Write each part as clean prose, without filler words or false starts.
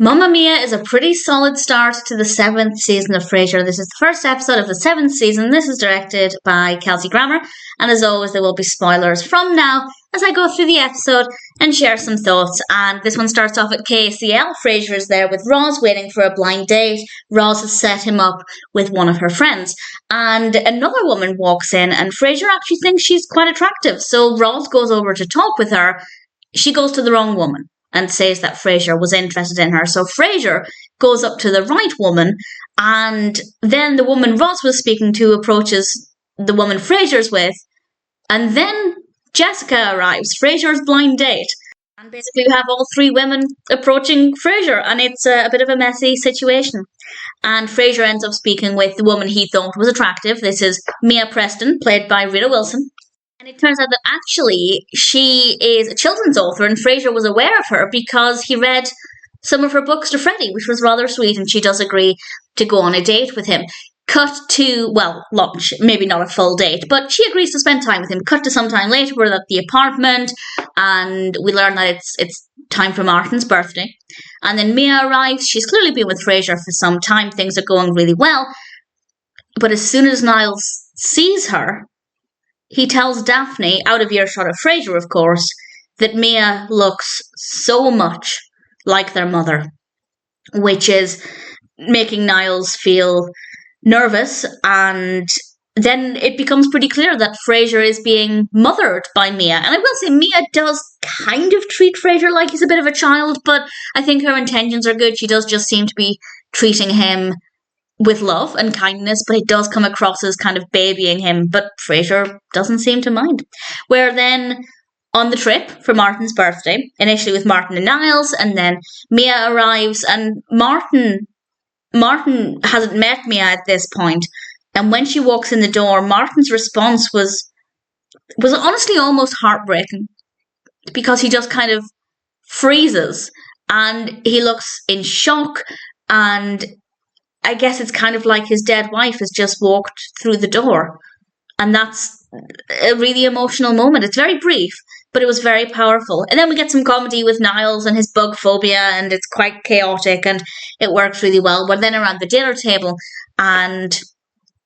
Mamma Mia is a pretty solid start to the 7th season of Frasier. This is the first episode of the 7th season. This is directed by Kelsey, and as always, there will be spoilers from now as I go through the episode and share some thoughts. And this one starts off at KCL. Frasier is there with Roz waiting for a blind date. Roz has set him up with one of her friends. And another woman walks in, and Frasier actually thinks she's quite attractive. So Roz goes over to talk with her. She goes to the wrong woman and says that Frasier was interested in her. So Frasier goes up to the right woman, and then the woman Roz was speaking to approaches the woman Frasier's with, and then Jessica arrives, Frasier's blind date. And basically we have all three women approaching Frasier, and it's a bit of a messy situation. And Frasier ends up speaking with the woman he thought was attractive. This is Mia Preston, played by Rita Wilson. And it turns out that actually she is a children's author, and Frasier was aware of her because he read some of her books to Freddie, which was rather sweet, and she does agree to go on a date with him. Cut to, well, lunch, maybe not a full date, but she agrees to spend time with him. Cut to some time later, we're at the apartment, and we learn that it's time for Martin's birthday. And then Mia arrives. She's clearly been with Frasier for some time. Things are going really well. But as soon as Niles sees her, he tells Daphne, out of earshot of Frasier, of course, that Mia looks so much like their mother, which is making Niles feel nervous. And then it becomes pretty clear that Frasier is being mothered by Mia. And I will say, Mia does kind of treat Frasier like he's a bit of a child, but I think her intentions are good. She does just seem to be treating him with love and kindness, but it does come across as kind of babying him, but Frasier doesn't seem to mind. We're then on the trip for Martin's birthday, initially with Martin and Niles, and then Mia arrives, and Martin hasn't met Mia at this point, and when she walks in the door, Martin's response was honestly almost heartbreaking, because he just kind of freezes, and he looks in shock, and I guess it's kind of like his dead wife has just walked through the door. And that's a really emotional moment. It's very brief, but it was very powerful. And then we get some comedy with Niles and his bug phobia, and it's quite chaotic, and it works really well. We're then around the dinner table, and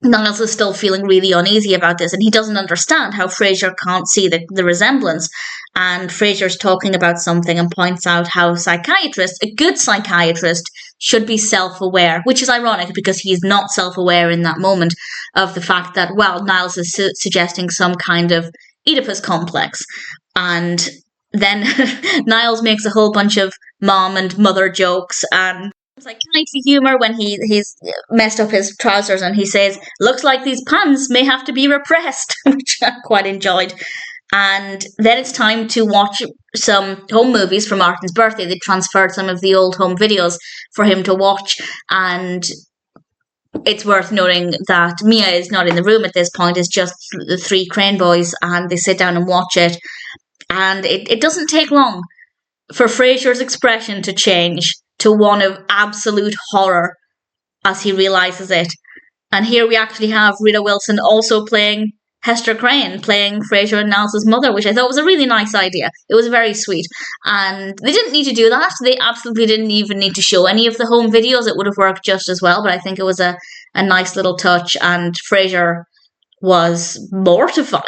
Niles is still feeling really uneasy about this, and he doesn't understand how Frasier can't see the resemblance. And Frasier's talking about something and points out how a good psychiatrist, should be self-aware, which is ironic because he's not self-aware in that moment of the fact that, well, Niles is suggesting some kind of Oedipus complex. And then Niles makes a whole bunch of mom and mother jokes, and it's like kindly humor when he's messed up his trousers and he says, "Looks like these pants may have to be repressed," which I quite enjoyed. And then it's time to watch some home movies for Martin's birthday. They transferred some of the old home videos for him to watch, and it's worth noting that Mia is not in the room at this point. It's just the three Crane boys, and they sit down and watch it. And it doesn't take long for Frasier's expression to change to one of absolute horror as he realises it. And here we actually have Rita Wilson also playing Hester Crane, playing Frasier and Niles' mother, which I thought was a really nice idea. It was very sweet. And they didn't need to do that. They absolutely didn't even need to show any of the home videos. It would have worked just as well, but I think it was a nice little touch, and Frasier was mortified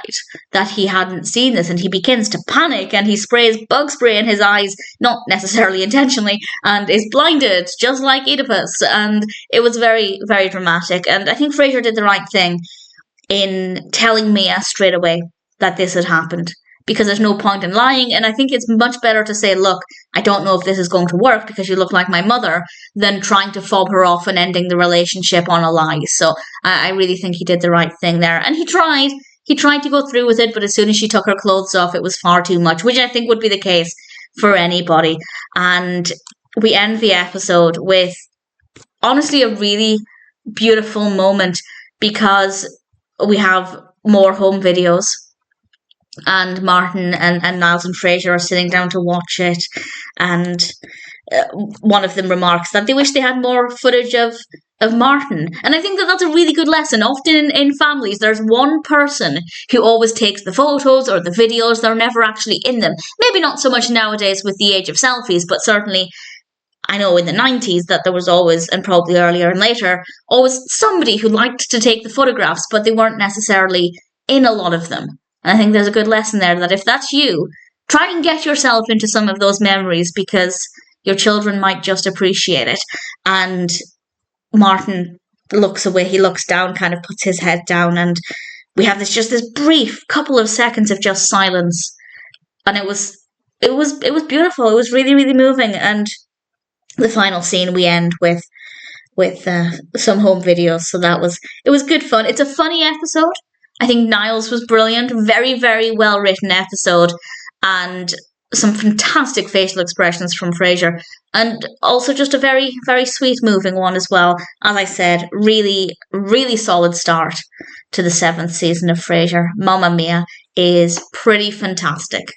that he hadn't seen this, and he begins to panic, and he sprays bug spray in his eyes, not necessarily intentionally, and is blinded, just like Oedipus. And it was very, very dramatic, and I think Frasier did the right thing in telling Mia straight away that this had happened, because there's no point in lying, and I think it's much better to say, look, I don't know if this is going to work because you look like my mother, than trying to fob her off and ending the relationship on a lie. So I really think he did the right thing there, and he tried to go through with it, but as soon as she took her clothes off, it was far too much, which I think would be the case for anybody. And we end the episode with, honestly, a really beautiful moment, because we have more home videos, and Martin and Niles and Frasier are sitting down to watch it, and one of them remarks that they wish they had more footage of Martin. And I think that that's a really good lesson. Often in families, there's one person who always takes the photos or the videos. They're never actually in them. Maybe not so much nowadays with the age of selfies, but certainly I know in the 90s that there was always, and probably earlier and later, always somebody who liked to take the photographs, but they weren't necessarily in a lot of them. And I think there's a good lesson there that if that's you, try and get yourself into some of those memories because your children might just appreciate it. And Martin looks away, he looks down, kind of puts his head down, and we have this brief couple of seconds of just silence. And it was beautiful. It was really, really moving. And the final scene we end with some home videos. So it was good fun. It's a funny episode. I think Niles was brilliant. Very, very well written episode. And some fantastic facial expressions from Frasier. And also just a very, very sweet, moving one as well. As I said, really, really solid start to the 7th season of Frasier. Mamma Mia is pretty fantastic.